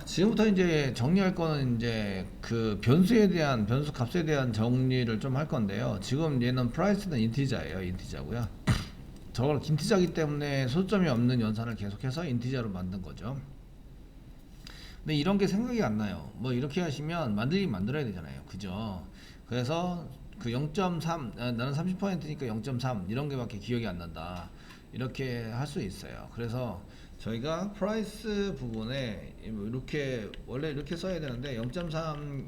지금부터 이제 정리할 거는 이제 그 변수 값에 대한 정리를 좀 할 건데요. 지금 얘는 프라이스는 인티자예요. 인티자고요. 저걸 인티자기 때문에 소점이 없는 연산을 계속해서 인티자로 만든 거죠. 근데 이런 게 생각이 안 나요. 뭐 이렇게 하시면 만들긴 만들어야 되잖아요. 그죠? 그래서 그 0.3, 나는 30%니까 0.3 이런 게밖에 기억이 안 난다. 이렇게 할 수 있어요. 그래서 저희가 프라이스 부분에 뭐 이렇게 원래 이렇게 써야 되는데 0.3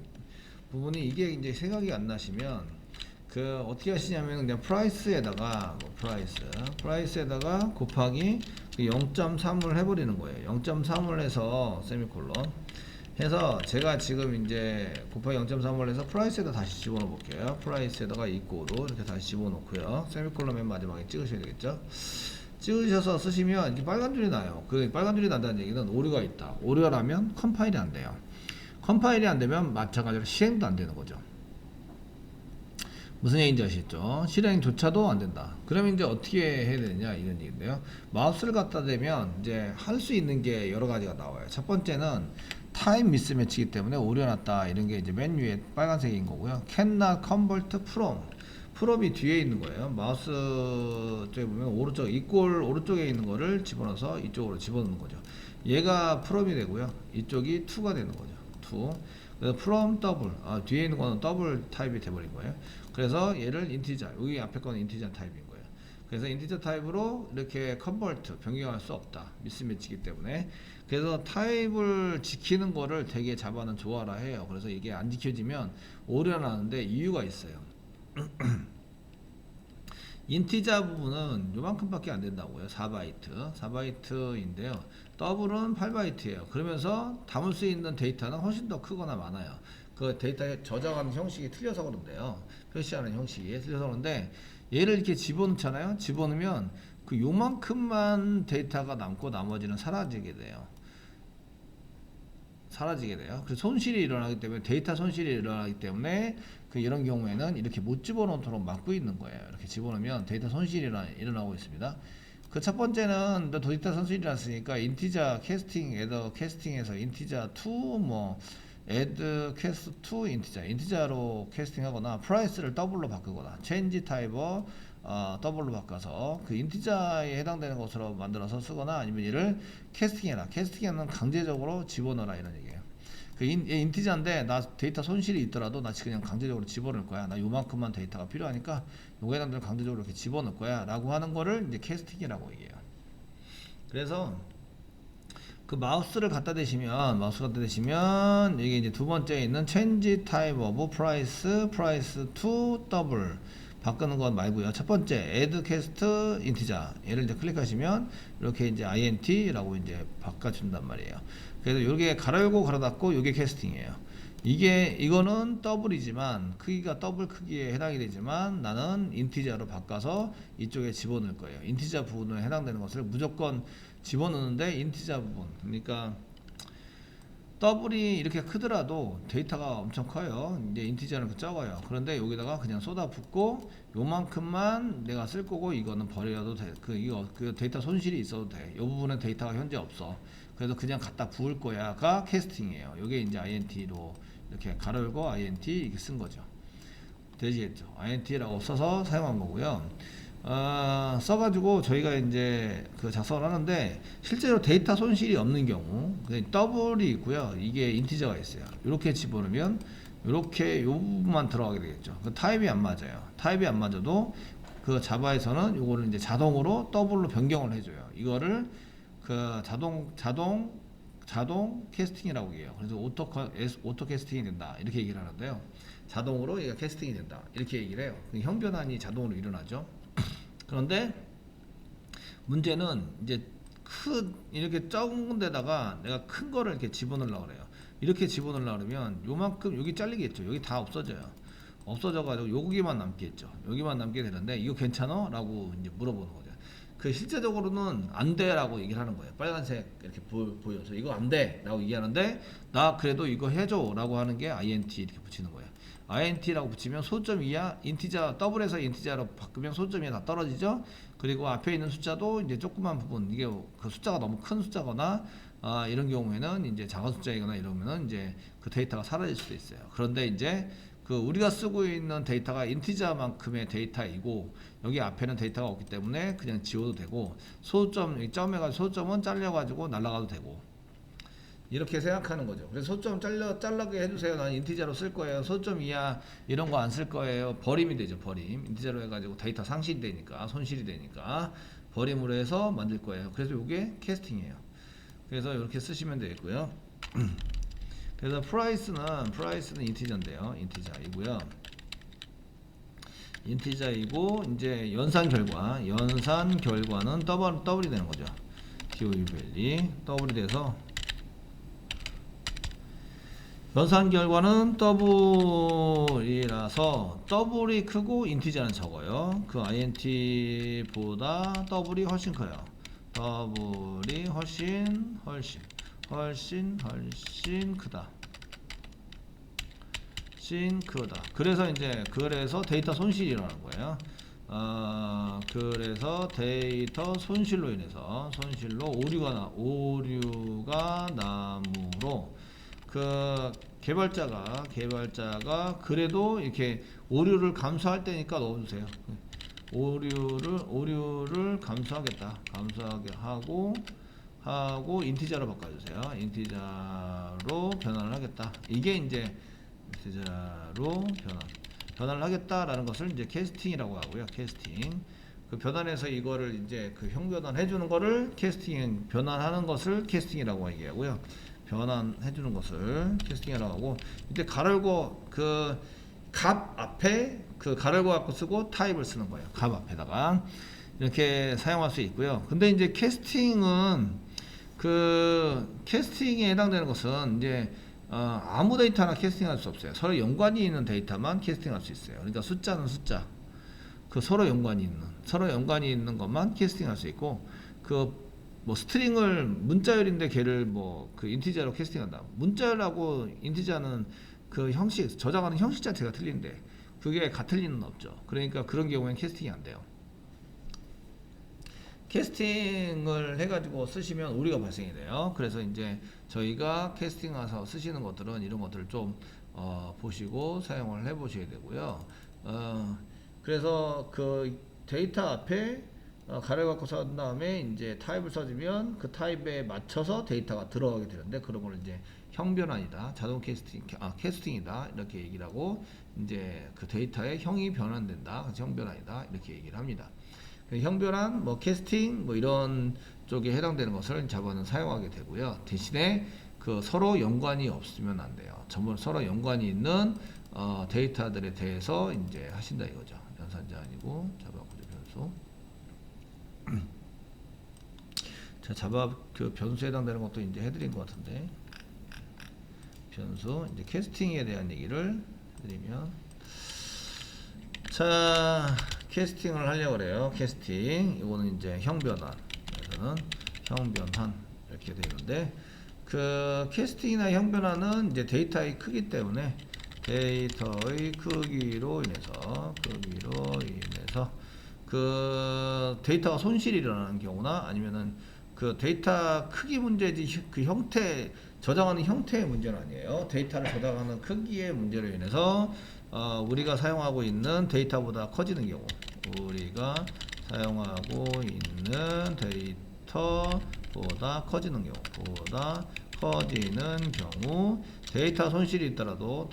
부분이 이게 이제 생각이 안 나시면 그 어떻게 하시냐면 그냥 프라이스에다가 뭐 프라이스에다가 곱하기 그 0.3을 해버리는 거예요. 0.3을 해서 세미콜론 해서 제가 지금 이제 곱하기 0.3을 해서 프라이스에다 다시 집어넣어 볼게요. 프라이스에다가 이꼬로 이렇게 다시 집어넣고요. 세미콜론 맨 마지막에 찍으셔야 되겠죠. 찍으셔서 쓰시면 이렇게 빨간 줄이 나요. 그 빨간 줄이 난다는 얘기는 오류가 있다. 오류가 나면 컴파일이 안 돼요. 컴파일이 안 되면 마찬가지로 실행도 안 되는 거죠. 무슨 얘기인지 아시죠? 실행조차도 안 된다. 그러면 이제 어떻게 해야 되느냐 이런 얘기인데요. 마우스를 갖다 대면 이제 할 수 있는 게 여러 가지가 나와요. 첫 번째는 타임 미스매치이기 때문에 오려놨다 이런 게 이제 맨 위에 빨간색인 거고요. cannot convert from 프롬이 뒤에 있는 거예요. 마우스 쪽에 보면 오른쪽 이꼴 오른쪽에 있는 거를 집어넣어서 이쪽으로 집어넣는 거죠. 얘가 프롬이 되고요. 이쪽이 to가 되는 거죠. to. 그래서 from 더블 뒤에 있는 거는 더블 타입이 돼버린 거예요. 그래서 얘를 인티자 여기 앞에 거는 인티자 타입인 거예요. 그래서 인티자 타입으로 이렇게 컨버트 변경할 수 없다. 미스매치이기 때문에. 그래서 타입을 지키는 거를 되게 자바는 좋아라 해요. 그래서 이게 안 지켜지면 오류가 나는데 이유가 있어요. 인티자 부분은 요만큼밖에 안 된다고요. 4바이트인데요. 더블은 8바이트예요. 그러면서 담을 수 있는 데이터는 훨씬 더 크거나 많아요. 그 데이터에 저장하는 형식이 틀려서 그런데요. 표시하는 형식이 틀려서 그런데 얘를 이렇게 집어넣잖아요. 집어넣으면 그 요만큼만 데이터가 남고 나머지는 사라지게 돼요. 그래서 손실이 일어나기 때문에 데이터 손실이 일어나기 때문에 그 이런 경우에는 이렇게 못 집어넣도록 막고 있는 거예요. 이렇게 집어넣으면 데이터 손실이 일어나고 있습니다. 그 첫 번째는 데이터 손실이 났으니까 인티자 캐스팅, 애더 캐스팅에서 인티자 to 뭐 add cast to 인티자로 캐스팅하거나 프라이스를 더블로 바꾸거나 change type 더블로 바꿔서 그 인티자에 해당되는 것으로 만들어서 쓰거나 아니면 얘를 캐스팅에는 강제적으로 집어넣어라 이런 얘기예요. 그 인티자인데 나 데이터 손실이 있더라도 나 그냥 강제적으로 집어넣을 거야. 나 요만큼만 데이터가 필요하니까 요거에다 강제적으로 이렇게 집어넣을 거야 라고 하는 거를 이제 캐스팅이라고 얘기해요. 그래서 그 마우스를 갖다 대시면 이게 이제 두 번째에 있는 change type of price to double 바꾸는 건 말고요. 첫 번째 add cast integer 얘를 이제 클릭하시면 이렇게 이제 int라고 이제 바꿔준단 말이에요. 그래서 요게 가로 열고 가로 닫고 요게 캐스팅이에요. 이거는 더블이지만 크기가 더블 크기에 해당이 되지만 나는 인티자로 바꿔서 이쪽에 집어넣을 거예요. 인티자 부분에 해당되는 것을 무조건 집어넣는데 인티자 부분 그러니까 더블이 이렇게 크더라도 데이터가 엄청 커요. 이제 인티저는 적어요. 그런데 여기다가 그냥 쏟아붓고 요만큼만 내가 쓸 거고 이거는 버려도 돼. 그 데이터 손실이 있어도 돼. 이 부분은 데이터가 현재 없어. 그래서 그냥 갖다 부을 거야가 캐스팅이에요. 이게 이제 int로 이렇게 가로 열고 int 이렇게 쓴 거죠. 되시겠죠? int라고 써서 사용한 거고요. 써가지고 저희가 이제 그 작성을 하는데 실제로 데이터 손실이 없는 경우 더블이 있고요. 이게 인티저가 있어요. 이렇게 집어넣으면 이렇게 요 부분만 들어가게 되겠죠. 그 타입이 안 맞아요. 타입이 안 맞아도 그 자바에서는 요거를 이제 자동으로 더블로 변경을 해줘요. 이거를 그 자동 캐스팅이라고 해요. 그래서 오토 캐스팅이 된다 이렇게 얘기를 하는데요. 자동으로 얘가 캐스팅이 된다 이렇게 얘기를 해요. 형 변환이 자동으로 일어나죠. 그런데 문제는 이제 이렇게 적은 데다가 내가 큰 거를 이렇게 집어넣으려고 그래요. 이렇게 집어넣으려고 그러면 요만큼 여기 잘리겠죠. 여기 다 없어져요. 없어져가지고 여기만 남겠죠. 여기만 남게 되는데 이거 괜찮아? 라고 이제 물어보는 거죠. 그 실제적으로는 안 돼 라고 얘기를 하는 거예요. 빨간색 이렇게 보여서 이거 안 돼 라고 얘기하는데 나 그래도 이거 해줘 라고 하는 게 int 이렇게 붙이는 거예요. int라고 붙이면 소점 이하 인티저 더블에서 인티저로 바꾸면 소점 이하 다 떨어지죠. 그리고 앞에 있는 숫자도 이제 조그만 부분 이게 그 숫자가 너무 큰 숫자거나 이런 경우에는 이제 작은 숫자이거나 이러면은 이제 그 데이터가 사라질 수도 있어요. 그런데 이제 그 우리가 쓰고 있는 데이터가 인티저만큼의 데이터이고 여기 앞에는 데이터가 없기 때문에 그냥 지워도 되고 소점 점해가지고 소점은 잘려가지고 날라가도 되고 이렇게 생각하는 거죠. 그래서 소점 잘라게 해주세요. 나는 인티저로 쓸 거예요. 소점 이하 이런 거 안 쓸 거예요. 버림이 되죠. 버림. 인티저로 해가지고 데이터 상실이 되니까 손실이 되니까 버림으로 해서 만들 거예요. 그래서 이게 캐스팅이에요. 그래서 이렇게 쓰시면 되겠고요. 그래서 프라이스는 인티저인데요. 인티저이고요. 인티저이고 이제 연산 결과는 더블이 되는 거죠. DOU 밸리 더블이 돼서 연산 결과는 더블이라서 더블이 크고 인티저는 적어요. 그 int보다 더블이 훨씬 커요. 더블이 훨씬 크다. 그래서 데이터 손실이 일어나는 거예요. 그래서 데이터 손실로 인해서 오류가 나므로 그 개발자가 그래도 이렇게 오류를 감수할 때니까 넣어주세요. 오류를 감수하게 하고 인티저로 바꿔주세요. 인티저로 변환을 하겠다. 이게 이제 인티저로 변환을 하겠다라는 것을 이제 캐스팅이라고 하고요. 캐스팅. 그 변환해서 이거를 이제 그 형변환 해주는 거를 변환하는 것을 캐스팅이라고 얘기하고요. 변환해주는 것을 캐스팅이라고 하고 이때 가로고 그 값 앞에 그 가로고 갖고 쓰고 타입을 쓰는 거예요. 값 앞에다가 이렇게 사용할 수 있고요. 근데 이제 캐스팅에 해당되는 것은 이제 아무 데이터나 캐스팅할 수 없어요. 서로 연관이 있는 데이터만 캐스팅할 수 있어요. 그러니까 숫자는 숫자, 그 서로 연관이 있는 것만 캐스팅할 수 있고 뭐 스트링을 문자열인데 걔를 뭐 그 인티저로 캐스팅한다. 문자열하고 인티저는 그 형식 저장하는 형식 자체가 틀린데 그게 같을 리는 없죠. 그러니까 그런 경우에는 캐스팅이 안 돼요. 캐스팅을 해가지고 쓰시면 오류가 발생이 돼요. 그래서 이제 저희가 캐스팅해서 쓰시는 것들은 이런 것들을 좀 보시고 사용을 해보셔야 되고요. 그래서 그 데이터 앞에 가로 갖고 산 다음에 이제 타입을 써주면 그 타입에 맞춰서 데이터가 들어가게 되는데 그런 걸 이제 형변환이다, 자동 캐스팅이다 이렇게 얘기를 하고 이제 그 데이터의 형이 변환된다, 그래서 형변환이다 이렇게 얘기를 합니다. 형변환, 뭐 캐스팅, 뭐 이런 쪽에 해당되는 것을 자바는 사용하게 되고요. 대신에 그 서로 연관이 없으면 안 돼요. 전부 서로 연관이 있는 데이터들에 대해서 이제 하신다 이거죠. 연산자 아니고 자바 구조 변수. 자, 자바 그 변수에 해당되는 것도 이제 해드린 것 같은데 변수 이제 캐스팅에 대한 얘기를 해드리면 자. 캐스팅을 하려고 그래요. 캐스팅. 이거는 이제 형변환. 그래서는 형변환 이렇게 되는데 그 캐스팅이나 형변환은 이제 데이터의 크기 때문에 데이터의 크기로 인해서 그 데이터가 손실이 일어나는 경우나 아니면은 그 데이터 크기 문제지 그 형태 저장하는 형태의 문제는 아니에요. 데이터를 저장하는 크기의 문제로 인해서 우리가 사용하고 있는 데이터보다 커지는 경우, 우리가 사용하고 있는 데이터보다 커지는 경우, 데이터 손실이 있더라도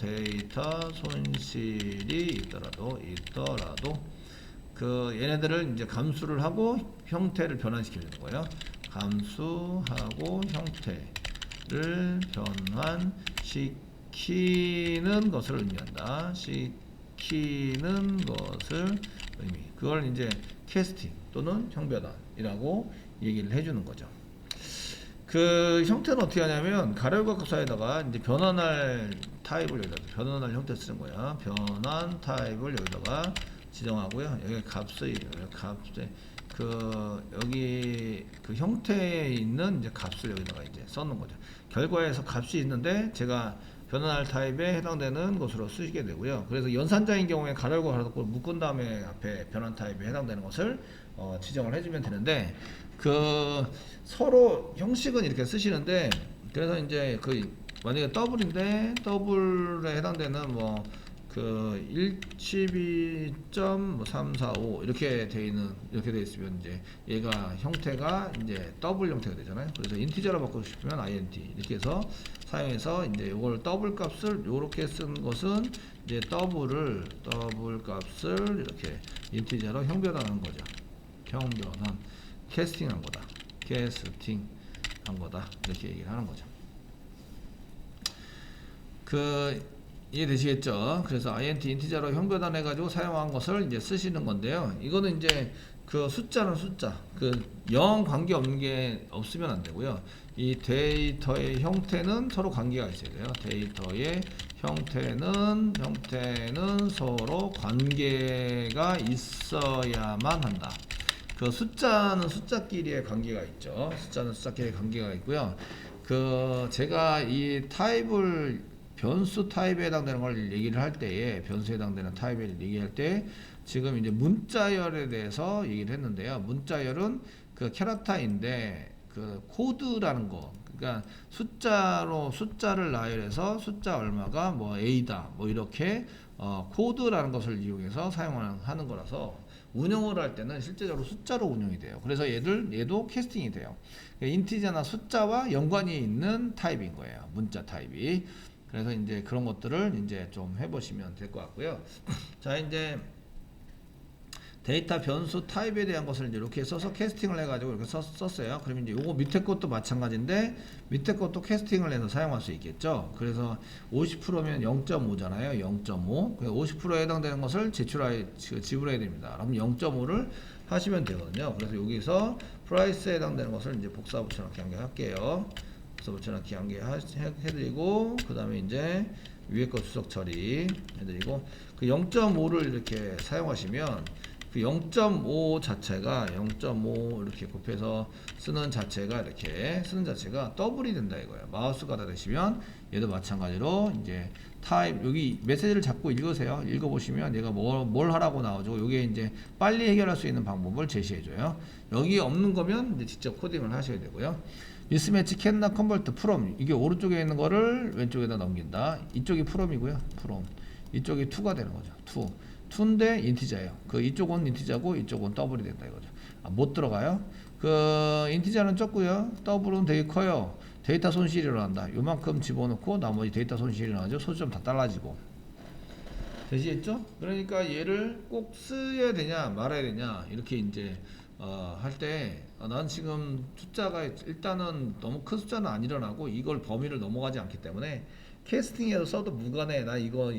그 얘네들을 이제 감수를 하고 형태를 변환시키는 거예요. 감수하고 형태를 변환시키는 것을 의미한다. 그걸 이제 캐스팅 또는 형변환이라고 얘기를 해주는 거죠. 그 형태는 어떻게 하냐면 가로각사에다가 이제 변환할 타입을 여기다 변환할 형태 쓰는 거야. 변환 타입을 여기다가 지정하고요. 여기 값을 여기 그 형태에 있는 이제 값을 여기다가 이제 써놓은 거죠. 결과에서 값이 있는데 제가 변환할 타입에 해당되는 것으로 쓰시게 되고요. 그래서 연산자인 경우에 가로열고 가로닫고 묶은 다음에 앞에 변환 타입에 해당되는 것을 지정을 해주면 되는데, 그 서로 형식은 이렇게 쓰시는데, 그래서 이제 그 만약에 더블인데 더블에 해당되는 뭐 그 112.345 이렇게 돼 있는, 이렇게 돼 있으면 이제 얘가 형태가 이제 더블 형태가 되잖아요. 그래서 인티저로 바꾸고 싶으면 int 이렇게 해서 사용해서 이제 이걸 더블 값을 요렇게 쓴 것은 이제 더블 값을 이렇게 인티저로 형변하는 거죠. 형변한, 캐스팅한 거다. 캐스팅한 거다. 이렇게 얘기를 하는 거죠. 이해되시겠죠? 그래서 int 인티저로 형변환해 가지고 사용한 것을 이제 쓰시는 건데요. 이거는 이제 그 숫자는 숫자, 그 0 관계 없는 게 없으면 안 되고요. 이 데이터의 형태는 서로 관계가 있어야 돼요. 데이터의 형태는 서로 관계가 있어야만 한다. 그 숫자는 숫자끼리의 관계가 있죠. 숫자는 숫자끼리의 관계가 있고요. 그 제가 이 타입을 변수 타입에 해당되는 걸 얘기를 할 때에, 변수에 해당되는 타입을 얘기할 때 지금 이제 문자열에 대해서 얘기를 했는데요. 문자열은 그 캐릭터인데 그 코드라는 거, 그러니까 숫자를 나열해서 숫자 얼마가 뭐 A다 뭐 이렇게 코드라는 것을 이용해서 사용하는 거라서 운영을 할 때는 실제적으로 숫자로 운영이 돼요. 그래서 얘도 캐스팅이 돼요. 인티저나 숫자와 연관이 있는 타입인 거예요. 문자 타입이. 그래서 이제 그런 것들을 이제 좀 해보시면 될 것 같고요. 자, 이제 데이터 변수 타입에 대한 것을 이제 이렇게 써서 캐스팅을 해가지고 이렇게 썼어요. 그러면 이제 요거 밑에 것도 마찬가지인데, 밑에 것도 캐스팅을 해서 사용할 수 있겠죠. 그래서 50%면 0.5잖아요. 0.5. 50%에 해당되는 것을 지불해야 됩니다. 그럼 0.5를 하시면 되거든요. 그래서 여기서 프라이스에 해당되는 것을 이제 복사 붙여넣기 한 개 할게요. 붙여넣기 한 개 해드리고, 그 다음에 이제 위에 거 수석 처리 해드리고, 그 0.5를 이렇게 사용하시면 그 0.5 자체가 0.5 이렇게 곱해서 쓰는 자체가 더블이 된다 이거예요. 마우스 가다 대시면 얘도 마찬가지로 이제 타입, 여기 메시지를 자꾸 읽으세요. 읽어보시면 얘가 뭘 하라고 나오죠. 요게 이제 빨리 해결할 수 있는 방법을 제시해줘요. 여기 없는 거면 이제 직접 코딩을 하셔야 되고요. 미스매치 캔나 컨버트 프롬, 이게 오른쪽에 있는 거를 왼쪽에다 넘긴다. 이쪽이 프롬이고요. 프롬. 이쪽이 2가 되는 거죠. 2인데 인티저예요. 그 이쪽은 인티저고 이쪽은 더블이 된다 이거죠. 못 들어가요. 그 인티저는 적고요. 더블은 되게 커요. 데이터 손실이 일어난다. 요만큼 집어넣고 나머지 데이터 손실이 일어나죠. 소수점 다 달라지고. 되시겠죠? 그러니까 얘를 꼭 써야 되냐 말아야 되냐 이렇게 이제 할 때, 난 지금 숫자가 일단은 너무 큰 숫자는 안 일어나고 이걸 범위를 넘어가지 않기 때문에 캐스팅에서 써도 무관해. 나 이거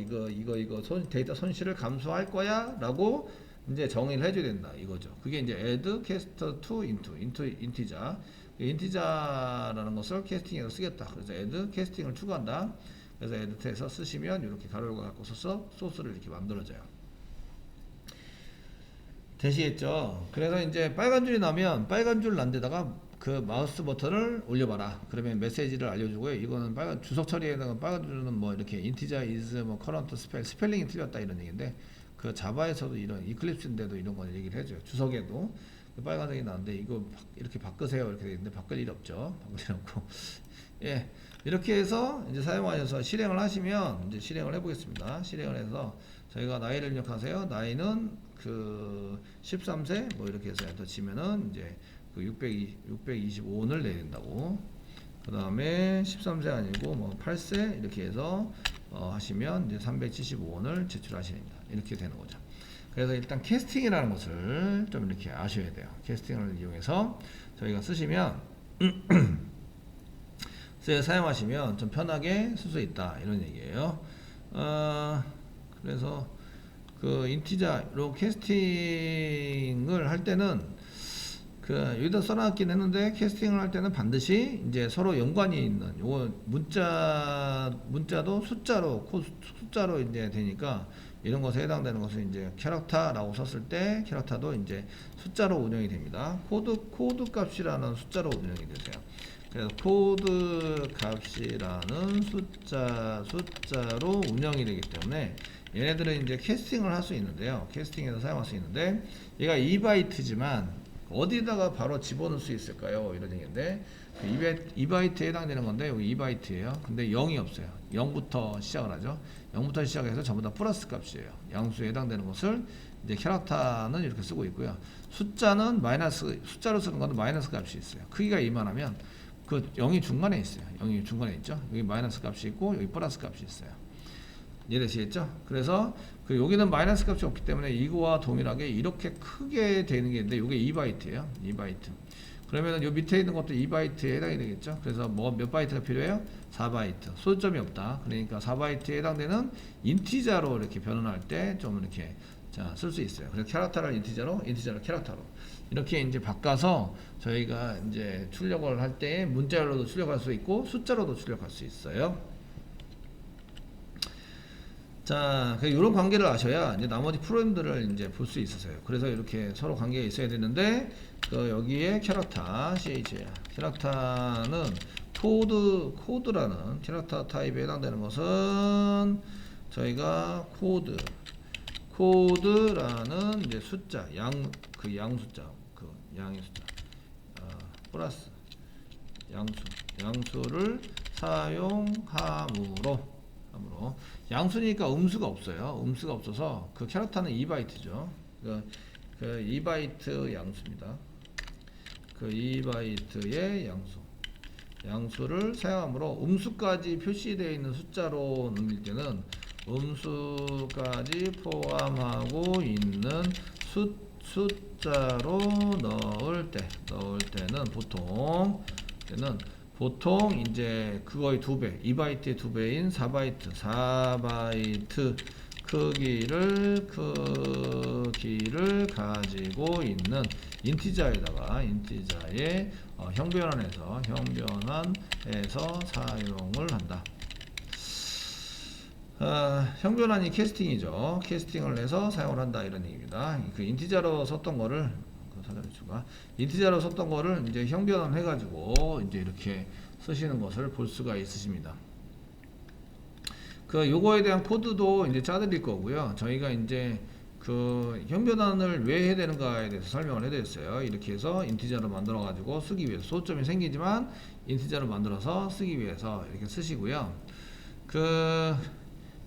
데이터 손실을 감수할 거야 라고 이제 정의를 해줘야 된다 이거죠. 그게 이제 add caster to into 인티자, 인티자라는 것을 캐스팅에서 쓰겠다. 그래서 add 캐스팅을 추가한다. 그래서 add에서 쓰시면 이렇게 가로를 갖고 써서 소스를 이렇게 만들어져요. 되시겠죠? 그래서 이제 빨간 줄이 나면 빨간 줄 난 데다가 그 마우스 버튼을 올려봐라. 그러면 메시지를 알려주고요. 이거는 빨간 주석 처리에다가 빨간 줄은 뭐 이렇게 인티저 is 뭐 current 스펠링이 틀렸다 이런 얘기인데, 그 자바에서도 이런 이클립스인데도 이런 거 얘기를 해줘요. 주석에도 그 빨간색이 나는데 이거 이렇게 바꾸세요 이렇게 돼 있는데 바꿀 일 없죠. 바꿀 일 없고 예, 이렇게 해서 이제 사용하셔서 실행을 하시면, 이제 실행을 해보겠습니다. 실행을 해서 저희가 나이를 입력하세요. 나이는 그 13세 뭐 이렇게 해서 엔터 치면은 이제 그 625원을 내야 된다고. 그 다음에 13세 아니고 뭐 8세 이렇게 해서 하시면 이제 375원을 제출하시면 됩니다. 이렇게 되는 거죠. 그래서 일단 캐스팅이라는 것을 좀 이렇게 아셔야 돼요. 캐스팅을 이용해서 저희가 쓰시면 사용하시면 좀 편하게 쓸 수 있다 이런 얘기예요. 그래서 그 인티저로 캐스팅을 할 때는 그 여기다 써놨긴 했는데, 캐스팅을 할 때는 반드시 이제 서로 연관이 있는 요거 문자도 숫자로 이제 되니까 이런 것에 해당되는 것은 이제 캐릭터라고 썼을 때 캐릭터도 이제 숫자로 운영이 됩니다. 코드 값이라는 숫자로 운영이 되세요. 그래서 코드 값이라는 숫자로 운영이 되기 때문에 얘네들은 이제 캐스팅을 할 수 있는데요. 캐스팅해서 사용할 수 있는데 얘가 2바이트지만 어디다가 바로 집어넣을 수 있을까요? 이런 얘기인데 2바이트에 해당되는 건데 여기 2바이트예요. 근데 0이 없어요. 0부터 시작을 하죠. 0부터 시작해서 전부 다 플러스 값이에요. 양수에 해당되는 것을 이제 캐릭터는 이렇게 쓰고 있고요. 숫자는 숫자로 쓰는 것은 마이너스 값이 있어요. 크기가 이만하면 그 0이 중간에 있어요. 0이 중간에 있죠. 여기 마이너스 값이 있고 여기 플러스 값이 있어요. 이해되시겠죠? 그래서 여기는 마이너스 값이 없기 때문에 이거와 동일하게 이렇게 크게 되는 게 있는데 이게 2바이트예요. 2바이트. 그러면은 요 밑에 있는 것도 2바이트에 해당이 되겠죠? 그래서 뭐 몇 바이트가 필요해요? 4바이트. 소점이 없다. 그러니까 4바이트에 해당되는 인티저로 이렇게 변환할 때 좀 이렇게 쓸 수 있어요. 그래서 캐릭터를 인티저로 캐릭터로 이렇게 이제 바꿔서 저희가 이제 출력을 할 때 문자열로도 출력할 수 있고 숫자로도 출력할 수 있어요. 자, 이런 관계를 아셔야 이제 나머지 프로그램들을 이제 볼 수 있으세요. 그래서 이렇게 서로 관계가 있어야 되는데 여기에 캐릭터 캐릭터는 코드라는 캐릭터 타입에 해당되는 것은 저희가 코드라는 이제 숫자 양숫자 양의 숫자 플러스 양수를 사용함으로 양수니까 음수가 없어요. 음수가 없어서 그 캐릭터는 2바이트죠. 그 2바이트 양수입니다. 그 2바이트의 양수를 사용함으로 음수까지 표시되어 있는 숫자로 넘길 때는 음수까지 포함하고 있는 숫자로 넣을 때는 보통 이제 그거의 2배, 2바이트의 2배인 4바이트 크기를 가지고 있는 인티저에 형변환해서 사용을 한다. 형변환이 캐스팅이죠. 캐스팅을 해서 사용을 한다 이런 얘기입니다. 그 인티저로 썼던 거를 인티저로 썼던 거를 이제 형변환 해가지고 이제 이렇게 쓰시는 것을 볼 수가 있으십니다. 요거에 대한 코드도 이제 짜드릴 거고요. 저희가 이제 그 형변환을 왜 해야 되는가에 대해서 설명을 해드렸어요. 이렇게 해서 인티저로 만들어 가지고 쓰기 위해서 소점이 생기지만 인티저로 만들어서 쓰기 위해서 이렇게 쓰시고요.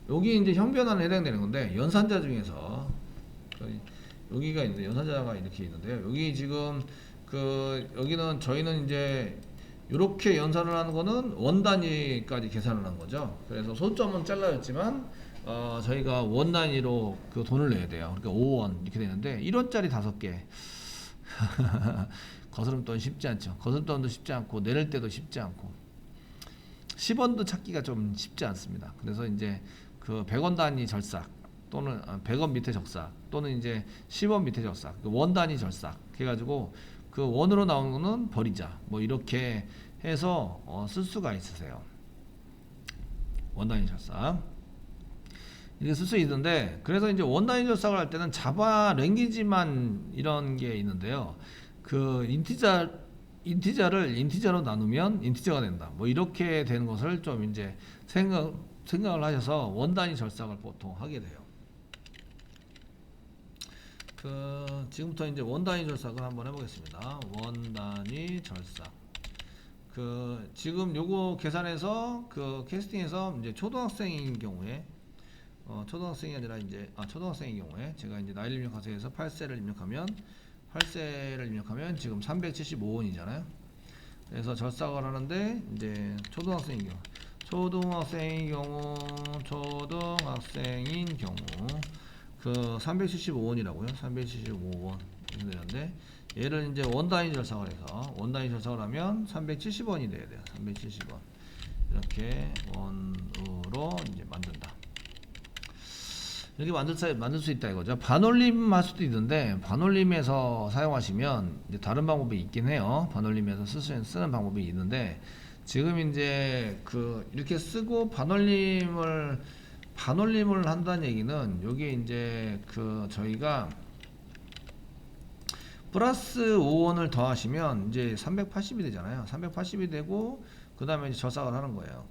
여기 이제 형변환에 해당되는 건데 연산자 중에서 여기가 있는데 연산자가 이렇게 있는데요. 여기 지금 여기는 저희는 이제 이렇게 연산을 하는 거는 원 단위까지 계산을 한 거죠. 그래서 소점은 잘라졌지만 저희가 원 단위로 그 돈을 내야 돼요. 그러니까 5원 이렇게 되는데 1원짜리 5개 거스름돈 쉽지 않죠. 거스름돈도 쉽지 않고 내릴 때도 쉽지 않고 10원도 찾기가 좀 쉽지 않습니다. 그래서 이제 그 100원 단위 절삭 또는 100원 밑에 적삭 또는 이제 10원 밑에 적삭 원 단위 절삭 해가지고 그 원으로 나오는 거는 버리자 뭐 이렇게 해서 쓸 수가 있으세요. 원 단위 절삭 이렇게 쓸 수 있는데 그래서 이제 원 단위 절삭을 할 때는 자바 랭귀지만 이런 게 있는데요. 그 인티저를 인티저로 나누면 인티저가 된다. 뭐 이렇게 되는 것을 좀 이제 생각을 하셔서 원 단위 절삭을 보통 하게 돼요. 지금부터 이제 원 단위 절삭을 한번 해보겠습니다. 원 단위 절삭. 지금 요거 계산해서 캐스팅해서 이제 초등학생인 경우에 초등학생이 아니라 이제 초등학생인 경우에 제가 이제 나이를 입력하세요 해서 8세를 입력하면 지금 375원이잖아요. 그래서 절삭을 하는데 이제 초등학생인 경우 그 375원이라고요. 375원 이렇게 되는데 얘를 이제 원 단위 절삭을 해서 원 단위 절삭을 하면 370원이 돼야 돼요. 370원 이렇게 원으로 이제 만든다. 이렇게 만들 수 있다 이거죠. 반올림 할 수도 있는데 반올림에서 사용하시면 이제 다른 방법이 있긴 해요. 반올림에서 쓰는 방법이 있는데 지금 이제 이렇게 쓰고 반올림을 한다는 얘기는 여기 이제 저희가 플러스 5원을 더하시면 이제 380이 되잖아요. 380이 되고 그 다음에 이제 절삭을 하는 거예요.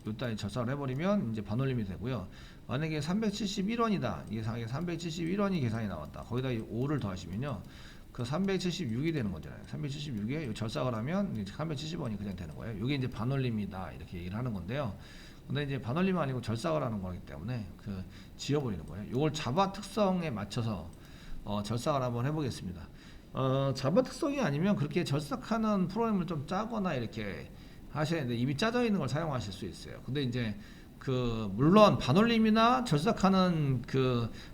요따위 절삭을 해버리면 이제 반올림이 되고요. 만약에 371원이다. 이게 371원이 계산이 나왔다. 거기다 5를 더하시면요. 그 376이 되는 거잖아요. 376에 절삭을 하면 370원이 그냥 되는 거예요. 이게 이제 반올림이다. 이렇게 얘기를 하는 건데요. 근데 이제 반올림은 아니고 절삭을 하는 거기 때문에 지워버리는 거예요. 이걸 자바 특성에 맞춰서 절삭을 한번 해보겠습니다. 자바 특성이 아니면 그렇게 절삭하는 프로그램을 좀 짜거나 이렇게 하셔야 되는데 이미 짜져 있는 걸 사용하실 수 있어요. 근데 이제 물론 반올림이나 절삭하는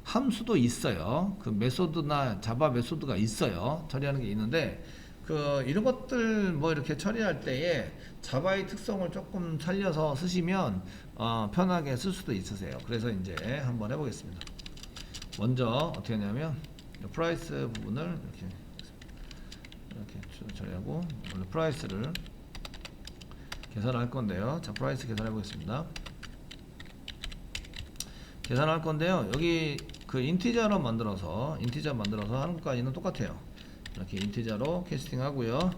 함수도 있어요. 메소드나 자바 메소드가 있어요. 처리하는 게 있는데 이런 것들 뭐 이렇게 처리할 때에 자바의 특성을 조금 살려서 쓰시면 편하게 쓸 수도 있으세요. 그래서 이제 한번 해보겠습니다. 먼저 어떻게 하냐면 프라이스 부분을 이렇게 처리하고 원래 프라이스를 계산할 건데요. 자, 프라이스 계산해 보겠습니다. 계산할 건데요. 여기 인티저로 만들어서 하는 것까지는 똑같아요. 이렇게 인티저로 캐스팅 하고요.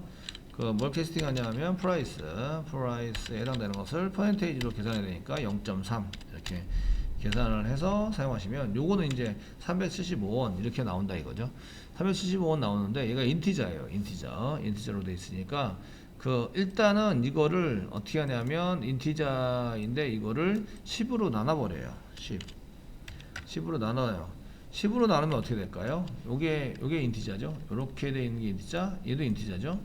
뭘 캐스팅 하냐면 프라이스에 해당되는 것을 퍼센테이지로 계산해야 되니까 0.3 이렇게 계산을 해서 사용하시면 요거는 이제 375원 이렇게 나온다 이거죠. 375원 나오는데 얘가 인티저예요. 인티저로 돼 있으니까 일단은 이거를 어떻게 하냐면 인티저인데 이거를 10으로 나눠 버려요. 10으로 나눠요. 10으로 나누면 어떻게 될까요? 요게 인티저죠. 요렇게 돼 있는 게 인티저, 얘도 인티저죠.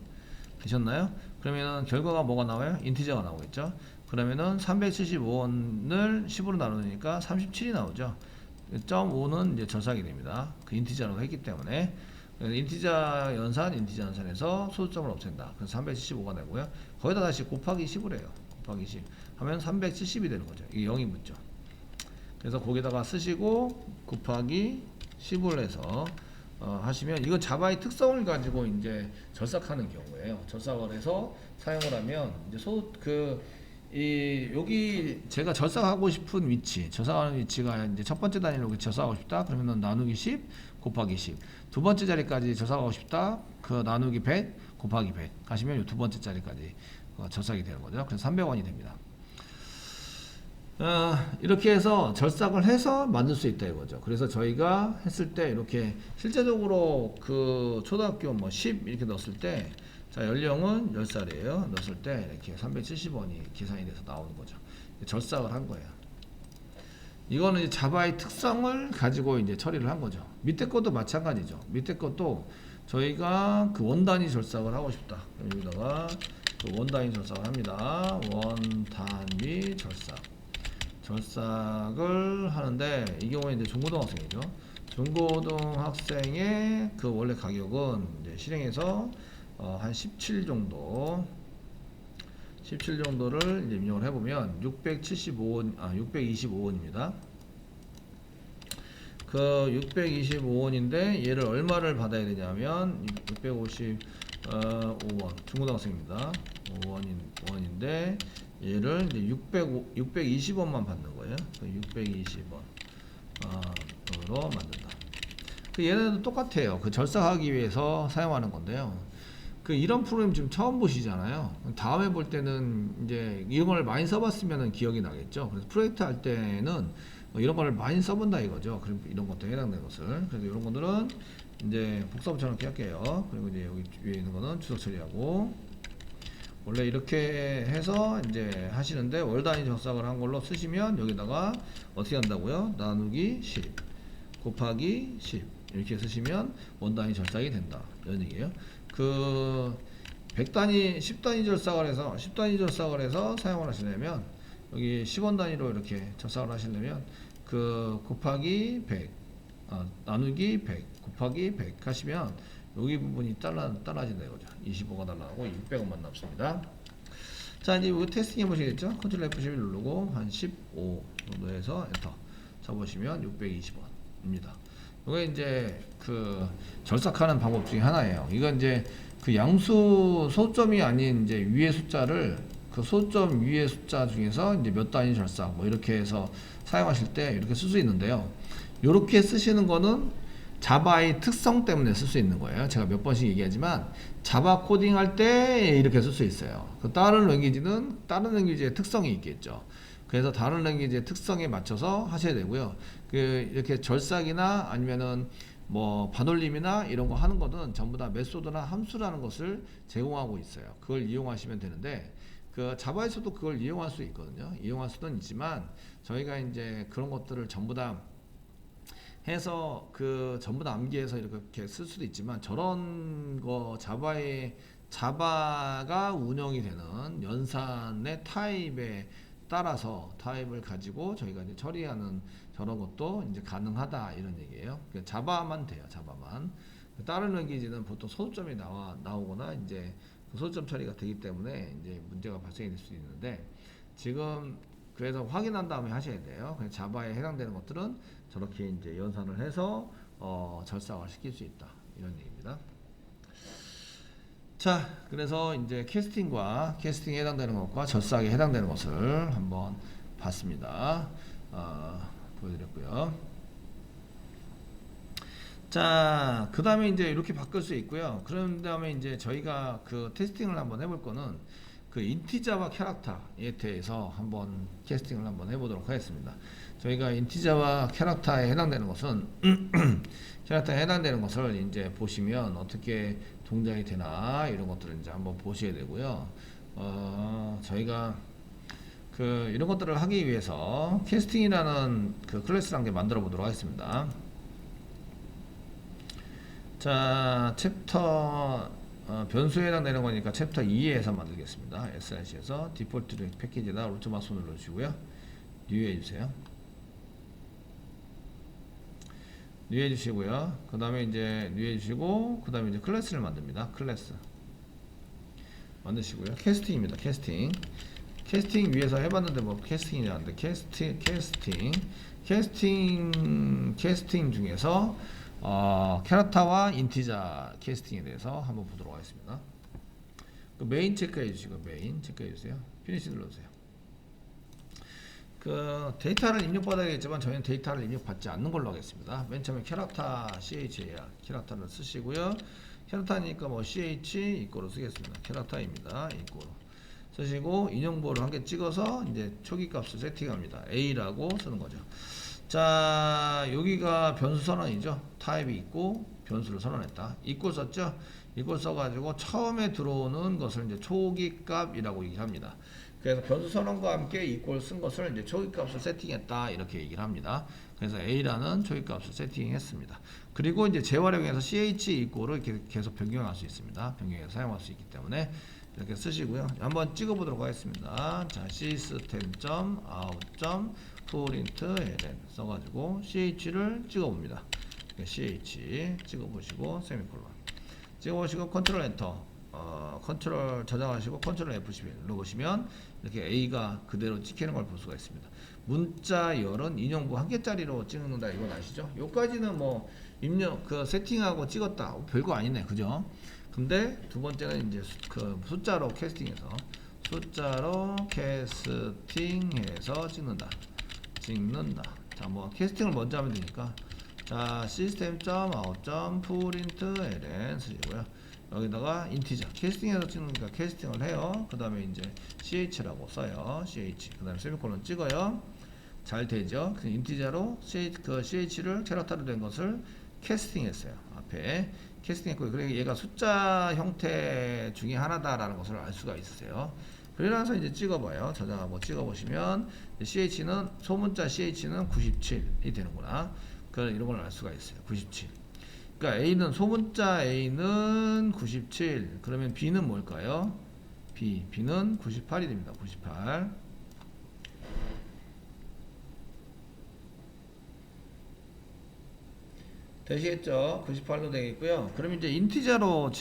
되셨나요? 그러면은 결과가 뭐가 나와요? 인티저가 나오겠죠. 그러면은 375원을 10으로 나누니까 37이 나오죠. 0.5는 이제 절삭이 됩니다. 인티저라고 했기 때문에 인티저 연산에서 소수점을 없앤다. 그래서 375가 되고요. 거기다 다시 곱하기 10을 해요. 곱하기 10 하면 370이 되는 거죠. 이게 0이 붙죠. 그래서 거기다가 쓰시고 곱하기 10을 해서 하시면 이건 자바의 특성을 가지고 이제 절삭하는 경우예요. 절삭을 해서 사용을 하면 이제 여기 제가 절삭하고 싶은 절삭하는 위치가 이제 첫 번째 단위로 절삭하고 싶다. 그러면은 나누기 10 곱하기 10. 두 번째 자리까지 절삭하고 싶다. 나누기 100 곱하기 100 하시면 이 두 번째 자리까지 절삭이 되는 거죠. 그래서 300원이 됩니다. 이렇게 해서 절삭을 해서 만들 수 있다 이거죠. 그래서 저희가 했을 때 이렇게 실제적으로 초등학교 10 이렇게 넣었을 때 자, 연령은 10살이에요. 넣었을 때 이렇게 370원이 계산이 돼서 나오는 거죠. 절삭을 한 거예요. 이거는 이제 자바의 특성을 가지고 이제 처리를 한 거죠. 밑에 것도 마찬가지죠. 밑에 것도 저희가 원단위 절삭을 하고 싶다. 여기다가 원단위 절삭을 합니다. 원단위 절삭을 하는데 이 경우에 이제 중고등학생이죠. 중고등학생의 원래 가격은 이제 실행해서 한 17 정도를 이제 입력을 해보면 625원입니다. 625원인데 얘를 얼마를 받아야 되냐면 655원 중고등학생입니다. 5원인데 얘를 이제 620원만 받는 거예요. 620원으로 만든다. 얘네도 똑같아요. 절삭하기 위해서 사용하는 건데요. 이런 프로그램 지금 처음 보시잖아요. 다음에 볼 때는 이제 이런 걸 많이 써봤으면 기억이 나겠죠. 그래서 프로젝트 할 때는 이런 걸 많이 써본다 이거죠. 그럼 이런 것도 해당되는 것을. 그래서 이런 것들은 이제 복사부처럼 이렇게 할게요. 그리고 이제 여기 위에 있는 거는 주석 처리하고 원래 이렇게 해서 이제 하시는데 월 단위 절삭을 한 걸로 쓰시면 여기다가 어떻게 한다고요? 나누기 10 곱하기 10 이렇게 쓰시면 원 단위 절삭이 된다 이런 얘기예요. 100단위 10단위 절삭을 해서 사용을 하시려면 여기 10원 단위로 이렇게 절삭을 하시려면 곱하기 100 나누기 100 곱하기 100 하시면 여기 부분이 달라진다 이거죠. 25가 달라고 600원만 남습니다. 자, 이제 이거 테스팅 해보시겠죠? 컨트롤 F11 누르고 한 15 정도 해서 엔터 쳐보시면 620원입니다. 이게 이제 절삭하는 방법 중에 하나예요. 이건 이제 양수 소점이 아닌 이제 위의 숫자를 소점 위의 숫자 중에서 이제 몇 단위 절삭 뭐 이렇게 해서 사용하실 때 이렇게 쓸 수 있는데요. 이렇게 쓰시는 거는 자바의 특성 때문에 쓸 수 있는 거예요. 제가 몇 번씩 얘기하지만 자바 코딩할 때 이렇게 쓸 수 있어요. 그 다른 랭귀지는 다른 랭귀지의 특성이 있겠죠. 그래서 다른 랭귀지의 특성에 맞춰서 하셔야 되고요. 이렇게 절삭이나 아니면은 뭐 반올림이나 이런 거 하는 거는 전부 다 메소드나 함수라는 것을 제공하고 있어요. 그걸 이용하시면 되는데 그 자바에서도 그걸 이용할 수 있거든요. 이용할 수는 있지만 저희가 이제 그런 것들을 전부 다 해서 전부 다 암기해서 이렇게 쓸 수도 있지만 저런 거 자바가 운영이 되는 연산의 타입에 따라서 타입을 가지고 저희가 이제 처리하는 저런 것도 이제 가능하다 이런 얘기예요. 그러니까 자바만 돼요. 자바만. 다른 랭귀지는 보통 소수점이 나오거나 이제 그 소수점 처리가 되기 때문에 이제 문제가 발생이 될 수 있는데 지금 그래서 확인한 다음에 하셔야 돼요. 그래서 자바에 해당되는 것들은 저렇게 이제 연산을 해서 절삭을 시킬 수 있다 이런 얘기입니다. 자, 그래서 이제 캐스팅에 해당되는 것과 절삭에 해당되는 것을 한번 봤습니다. 보여드렸고요. 자, 그 다음에 이제 이렇게 바꿀 수 있고요. 그런 다음에 이제 저희가 그 테스팅을 한번 해볼 거는 그 인티자와 캐릭터에 대해서 한번 캐스팅을 한번 해보도록 하겠습니다. 저희가 인티자와 캐릭터에 해당되는 것은 캐릭터에 해당되는 것을 이제 보시면 어떻게 동작이 되나 이런 것들을 이제 한번 보셔야 되고요. 저희가 이런 것들을 하기 위해서 캐스팅이라는 그 클래스를 한개 만들어 보도록 하겠습니다. 자, 챕터 변수에 해당되는 거니까 챕터 2에서 만들겠습니다. src에서 디폴트 패키지에다 오른쪽 마우스 눌러주시고요. 뉴 해주세요. 뉴 해주시고요. 그 다음에 이제 뉴 해주시고 그 다음에 이제 클래스를 만듭니다. 클래스 만드시고요. 캐스팅입니다. 캐스팅 위에서 해봤는데 뭐 캐스팅이 안 돼. 캐스팅 중에서 캐릭터와 인티자 캐스팅에 대해서 한번 보도록 하겠습니다. 그 메인 체크해 주시고 메인 체크해 주세요. 피니시 눌러주세요. 그 데이터를 입력받아야겠지만 저희는 데이터를 입력받지 않는 걸로 하겠습니다. 맨 처음에 캐릭터 CHAR 캐릭터를 쓰시고요. 캐릭터니까 뭐 CH 이꼬로 쓰겠습니다. 캐릭터입니다. 이꼬로 쓰시고 인용보를 한 개 찍어서 이제 초기 값을 세팅합니다. A라고 쓰는 거죠. 자, 여기가 변수 선언이죠. 타입이 있고 변수를 선언했다. 이꼴 썼죠. 이꼴 써가지고 처음에 들어오는 것을 이제 초기 값이라고 얘기합니다. 그래서 변수 선언과 함께 이꼴 쓴 것을 이제 초기 값을 세팅했다 이렇게 얘기를 합니다. 그래서 A라는 초기 값을 세팅했습니다. 그리고 이제 재활용해서 CH 이꼴을 이렇게 계속 변경할 수 있습니다. 변경해서 사용할 수 있기 때문에 이렇게 쓰시고요. 한번 찍어보도록 하겠습니다. 자, system.out.print 써가지고 ch를 찍어봅니다. ch 찍어보시고 세미콜론 찍어보시고 컨트롤 엔터 컨트롤 저장하시고 컨트롤 F11 눌러보시면 이렇게 A가 그대로 찍히는 걸 볼 수가 있습니다. 문자열은 인용부 한 개짜리로 찍는다 이건 아시죠? 요까지는 뭐 입력 세팅하고 찍었다 별거 아니네, 그죠? 근데 두 번째는 이제 숫자로 캐스팅해서 찍는다. 자, 뭐 캐스팅을 먼저 하면 되니까 자, system.out.print 쓰시고요. 여기다가 인티저 캐스팅해서 찍는니까 캐스팅을 해요. 그 다음에 이제 ch라고 써요. ch 그 다음에 세미콜론 찍어요. 잘 되죠. 그 인티저로 ch를 캐릭터로 된 것을 캐스팅했어요. 앞에 캐스팅했고요. 그러니까 얘가 숫자 형태 중에 하나다라는 것을 알 수가 있으세요. 그래서 이제 찍어봐요. 저장하고 찍어보시면 CH는 소문자 CH는 97이 되는구나. 이런 걸 알 수가 있어요. 97. 그러니까 A는 소문자 A는 97. 그러면 B는 뭘까요? B는 98이 됩니다. 98. 되시겠죠? 98로 되겠고요. 그럼 이제 인티저로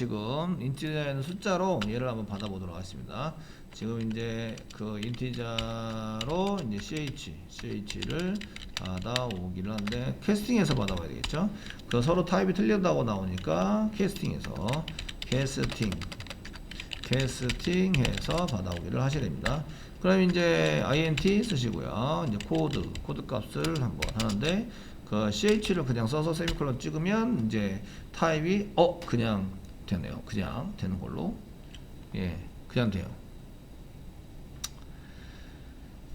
인티저에는 숫자로 얘를 한번 받아보도록 하겠습니다. 지금 이제 그 인티저로 이제 CH를 받아오기를 하는데 캐스팅해서 받아봐야 되겠죠? 서로 타입이 틀린다고 나오니까 캐스팅해서 캐스팅해서 받아오기를 하셔야 됩니다. 그럼 이제 int 쓰시고요. 이제 코드 값을 한번 하는데 그 ch를 그냥 써서 세미콜론 찍으면 이제 타입이 그냥 되네요. 그냥 되는 걸로. 예, 그냥 돼요.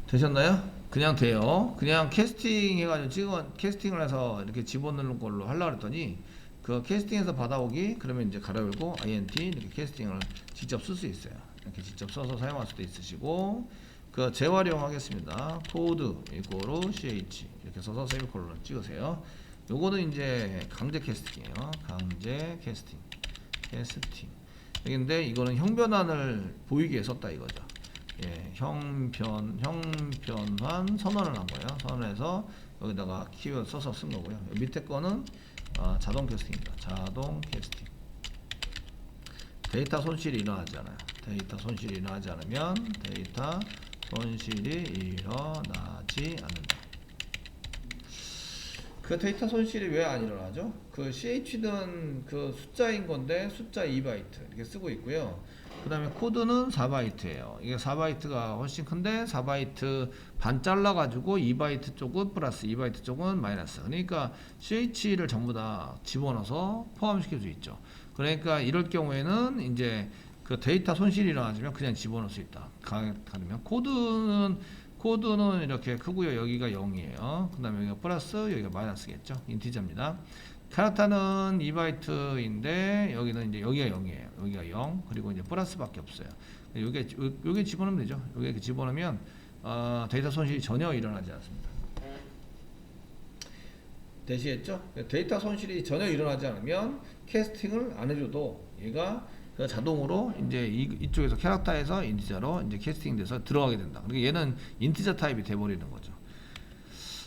되셨나요? 그냥 돼요. 그냥 캐스팅 해가지고 캐스팅을 해서 이렇게 집어넣는 걸로 하려고 했더니 그 캐스팅해서 받아오기 그러면 이제 가로 열고 int 이렇게 캐스팅을 직접 쓸 수 있어요. 이렇게 직접 써서 사용할 수도 있으시고 그 재활용하겠습니다. 코드 이거로 ch 이렇게 써서 세미콜론을 찍으세요. 요거는 이제 강제 캐스팅이에요. 강제 캐스팅. 근데 이거는 형변환을 보이게 썼다 이거죠. 예, 형변환 선언을 한 거예요. 선언해서 여기다가 키워드 써서 쓴 거고요. 밑에 거는 자동 캐스팅입니다. 자동 캐스팅. 데이터 손실이 일어나지 않아요. 데이터 손실이 일어나지 않으면 데이터 손실이 일어나지 않는다. 그 데이터 손실이 왜 안 일어나죠? 그 ch는 그 숫자인 건데 숫자 2바이트 이렇게 쓰고 있고요. 그 다음에 코드는 4바이트예요. 이게 4바이트가 훨씬 큰데 4바이트 반 잘라가지고 2바이트 쪽은 플러스 2바이트 쪽은 마이너스. 그러니까 ch를 전부 다 집어넣어서 포함시킬 수 있죠. 그러니까 이럴 경우에는 이제 그 데이터 손실이 일어나면 그냥 집어넣을 수 있다. 가면 코드는 이렇게 크고요. 여기가 0이에요. 그 다음에 여기가 플러스, 여기가 마이너스겠죠. 인티저입니다. 캐릭터는 2바이트인데 여기는 이제 여기가 0이에요. 여기가 0 그리고 이제 플러스밖에 없어요. 요게 집어넣으면 되죠. 요게 집어넣으면 데이터 손실이 전혀 일어나지 않습니다. 되시겠죠? 데이터 손실이 전혀 일어나지 않으면 캐스팅을 안 해줘도 얘가 자동으로 이제 이쪽에서 캐릭터에서 인티저로 이제 캐스팅돼서 들어가게 된다. 그러니까 얘는 인티저 타입이 돼버리는 거죠.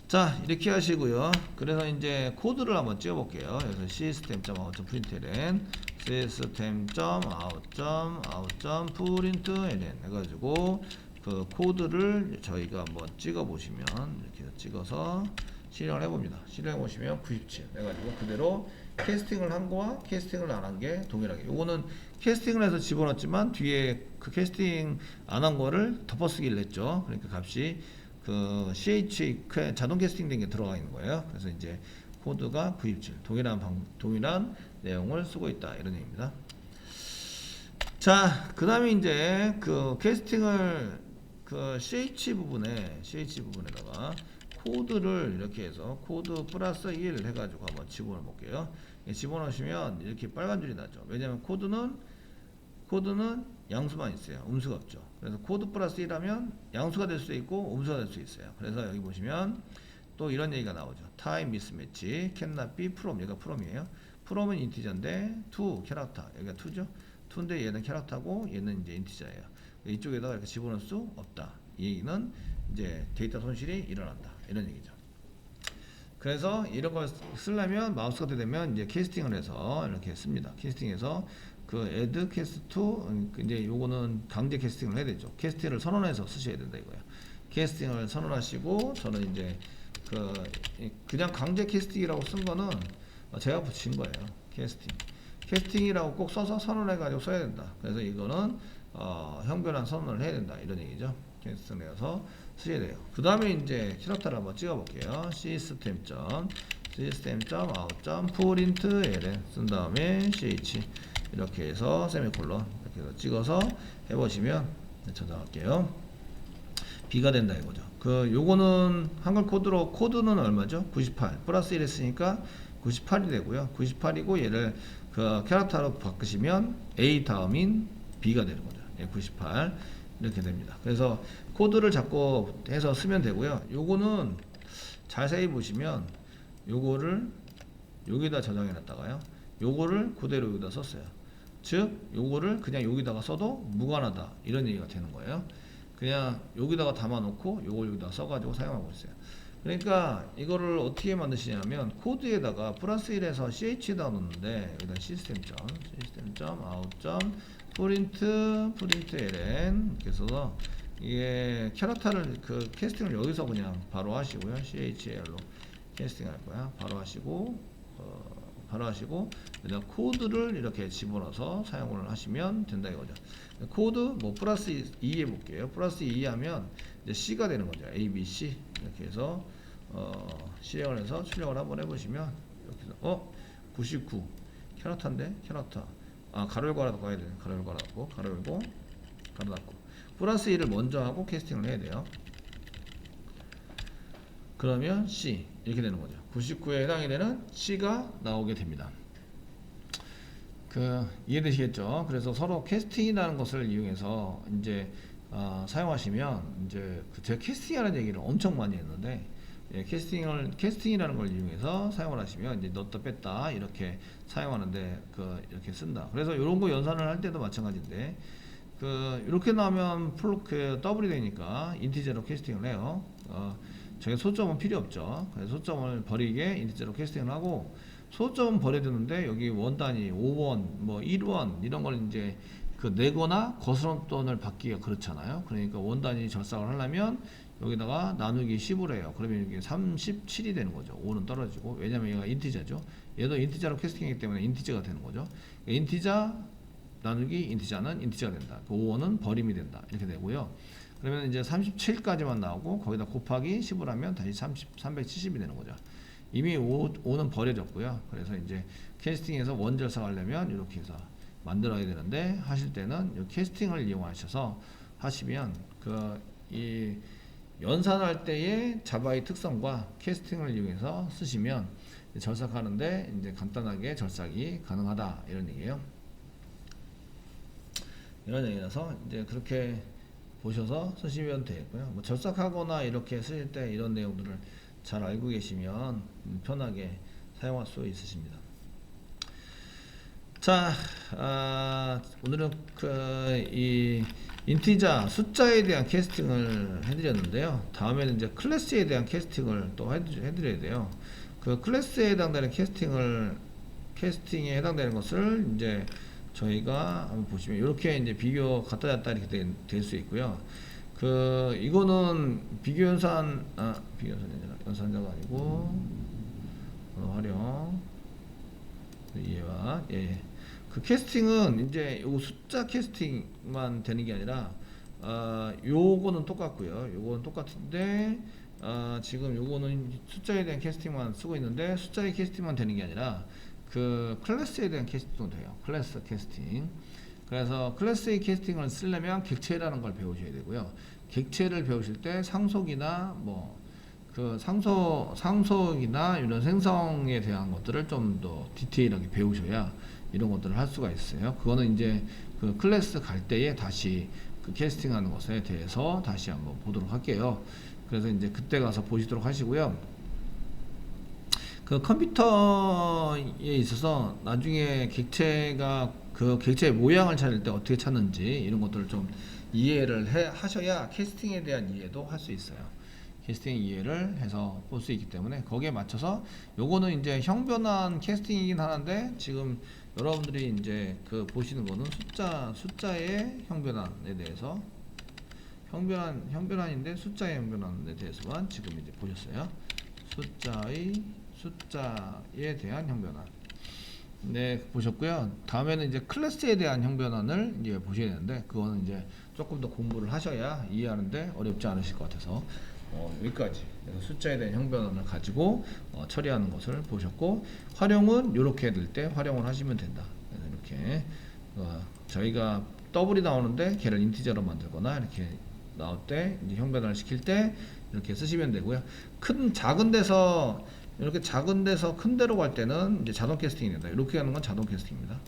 자, 이렇게 하시고요. 그래서 이제 코드를 한번 찍어볼게요. 그래서 system.out.println system.out.println 해가지고 그 코드를 저희가 한번 찍어보시면 이렇게 찍어서 실행을 해봅니다. 실행해 보시면 97 해가지고 그대로 캐스팅을 한 거와 캐스팅을 안 한 게 동일하게. 요거는 캐스팅을 해서 집어넣었지만 뒤에 그 캐스팅 안 한 거를 덮어쓰기를 했죠. 그러니까 값이 그 ch 자동 캐스팅 된 게 들어가 있는 거예요. 그래서 이제 코드가 97 동일한 내용을 쓰고 있다 이런 얘기입니다. 자, 그 다음에 이제 그 캐스팅을 그 ch 부분에다가 코드를 이렇게 해서 코드 플러스 1 해가지고 한번 집어넣어 볼게요. 집어넣으시면 이렇게 빨간 줄이 나죠. 왜냐면 코드는 양수만 있어요. 음수가 없죠. 그래서 코드 플러스 1하면 양수가 될 수 있고 음수가 될 수 있어요. 그래서 여기 보시면 또 이런 얘기가 나오죠. 타임 미스매치 cannot be from 얘가 from이에요. from은 인티저인데 to 캐릭터 여기가 2죠. 2인데 얘는 캐릭터고 얘는 이제 인티저예요. 이쪽에다가 이렇게 집어넣을 수 없다. 이 얘기는 이제 데이터 손실이 일어난다. 이런 얘기죠. 그래서 이런 걸 쓰려면 마우스 커트 되면 이제 캐스팅을 해서 이렇게 씁니다. 캐스팅해서 그 add cast to 이제 요거는 강제 캐스팅을 해야 되죠. 캐스팅을 선언해서 쓰셔야 된다 이거예요. 캐스팅을 선언하시고 저는 이제 그냥 강제 캐스팅이라고 쓴 거는 제가 붙인 거예요. 캐스팅이라고 꼭 써서 선언해 가지고 써야 된다. 그래서 이거는 형변환 선언을 해야 된다 이런 얘기죠. 캐스팅해서 쓰셔야 돼요. 그 다음에 이제 캐릭터를 한번 찍어볼게요. system.out.println 쓴 다음에 ch 이렇게 해서 세미콜론 이렇게 해서 찍어서 해보시면 저장할게요. B가 된다 이거죠. 요거는 한글 코드로 코드는 얼마죠? 98 플러스 1 했으니까 98이 되고요. 98이고 얘를 그 캐릭터로 바꾸시면 A 다음인 B가 되는 거죠. 98 이렇게 됩니다. 그래서 코드를 자꾸 해서 쓰면 되고요. 요거는 자세히 보시면 요거를 여기다 저장해 놨다가요. 요거를 그대로 여기다 썼어요. 즉 요거를 그냥 여기다가 써도 무관하다 이런 얘기가 되는 거예요. 그냥 여기다가 담아 놓고 요걸 여기다 써가지고 사용하고 있어요. 그러니까 이거를 어떻게 만드시냐면 코드에다가 플러스 1에서 ch에다 놓는데 여기다 system.out.println 이렇게 써서 이게 캐릭터를 그 캐스팅을 여기서 그냥 바로 하시고요. chl로 캐스팅 할 거야. 바로 하시고 그다음 코드를 이렇게 집어넣어서 사용을 하시면 된다 이거죠. 코드 뭐 플러스 2 해볼게요. 플러스 2 하면 이제 C가 되는 거죠. A, B, C 이렇게 해서 실행을 해서 출력을 한번 해보시면 이렇게 99 캐릭터인데 캐릭터 가로 열고 하나 가야 돼. 가로 열고 하고 가로 열고 가로 닫고 플러스 1을 먼저 하고 캐스팅을 해야 돼요. 그러면 C 이렇게 되는 거죠. 99에 해당이 되는 C가 나오게 됩니다. 이해되시겠죠? 그래서 서로 캐스팅이라는 것을 이용해서 이제 사용하시면 이제 제가 캐스팅이라는 얘기를 엄청 많이 했는데 캐스팅이라는 걸 이용해서 사용을 하시면 이제 넣었다 뺐다 이렇게 사용하는데 이렇게 쓴다. 그래서 이런 거 연산을 할 때도 마찬가지인데 이렇게 나오면 더블이 되니까 인티저로 캐스팅을 해요. 저희 소점은 필요 없죠. 그래서 소점을 버리게 인티저로 캐스팅을 하고 소점은 버려야 되는데 여기 원 단위 5원 뭐 1원 이런 걸 이제 내거나 거스름돈을 받기가 그렇잖아요. 그러니까 원 단위 절삭을 하려면 여기다가 나누기 10을 해요. 그러면 이게 37이 되는 거죠. 5는 떨어지고 왜냐면 얘가 인티저죠. 얘도 인티저로 캐스팅이기 때문에 인티저가 되는 거죠. 인티저 나누기 인티저는 인티저가 된다. 5원은 버림이 된다. 이렇게 되고요. 그러면 이제 37까지만 나오고 거기다 곱하기 10을 하면 다시 370이 되는 거죠. 이미 5는 버려졌고요. 그래서 이제 캐스팅에서 원절삭하려면 이렇게 해서 만들어야 되는데 하실 때는 이 캐스팅을 이용하셔서 하시면 이 연산할 때의 자바의 특성과 캐스팅을 이용해서 쓰시면 절삭하는데 이제 간단하게 절삭이 가능하다 이런 얘기예요. 이런 얘기라서 이제 그렇게 보셔서 쓰시면 되고요. 뭐 절삭하거나 이렇게 쓰실 때 이런 내용들을 잘 알고 계시면 편하게 사용할 수 있으십니다. 자, 오늘은 이 인티저 숫자에 대한 캐스팅을 해드렸는데요. 다음에는 이제 클래스에 대한 캐스팅을 또 해드려야 돼요. 클래스에 해당되는 캐스팅에 해당되는 것을 이제 저희가 한번 보시면 이렇게 이제 비교 갖다 놨다 이렇게 될 수 있고요. 이거는 비교 연산 연산자가 아니고 활용 이해와 캐스팅은 이제 요 숫자 캐스팅만 되는 게 아니라 요거는 똑같고요. 요거는 똑같은데 지금 요거는 숫자에 대한 캐스팅만 쓰고 있는데 숫자의 캐스팅만 되는 게 아니라 클래스에 대한 캐스팅도 돼요. 클래스 캐스팅. 그래서 클래스의 캐스팅을 쓰려면 객체라는 걸 배우셔야 되고요. 객체를 배우실 때 상속이나 상속이나 이런 생성에 대한 것들을 좀 더 디테일하게 배우셔야 이런 것들을 할 수가 있어요. 그거는 이제 클래스 갈 때에 다시 캐스팅하는 것에 대해서 다시 한번 보도록 할게요. 그래서 이제 그때 가서 보시도록 하시고요. 컴퓨터에 있어서 나중에 객체가 객체의 모양을 찾을 때 어떻게 찾는지 이런 것들을 좀 이해를 하셔야 캐스팅에 대한 이해도 할 수 있어요. 캐스팅 이해를 해서 볼 수 있기 때문에 거기에 맞춰서 요거는 이제 형변환 캐스팅이긴 하는데 지금 여러분들이 이제 보시는 거는 숫자의 형변환에 대해서 형변환인데 숫자의 형변환에 대해서만 지금 이제 보셨어요. 숫자에 대한 형변환. 네, 보셨고요. 다음에는 이제 클래스에 대한 형변환을 이제 보셔야 되는데 그거는 이제 조금 더 공부를 하셔야 이해하는데 어렵지 않으실 것 같아서 여기까지 숫자에 대한 형변환을 가지고 처리하는 것을 보셨고 활용은 이렇게 될 때 활용을 하시면 된다. 이렇게 저희가 더블이 나오는데 걔를 인티저로 만들거나 이렇게 나올 때 이제 형변환을 시킬 때 이렇게 쓰시면 되고요. 작은 데서 큰 데로 갈 때는 이제 자동 캐스팅이 된다. 이렇게 하는 건 자동 캐스팅입니다.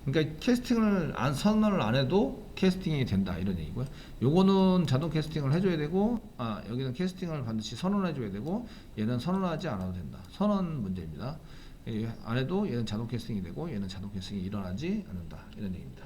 그러니까 캐스팅을 선언을 안 해도 캐스팅이 된다 이런 얘기고요. 요거는 자동 캐스팅을 해줘야 되고 여기는 캐스팅을 반드시 선언해줘야 되고 얘는 선언하지 않아도 된다. 선언 문제입니다. 안 해도 얘는 자동 캐스팅이 되고 얘는 자동 캐스팅이 일어나지 않는다 이런 얘기입니다.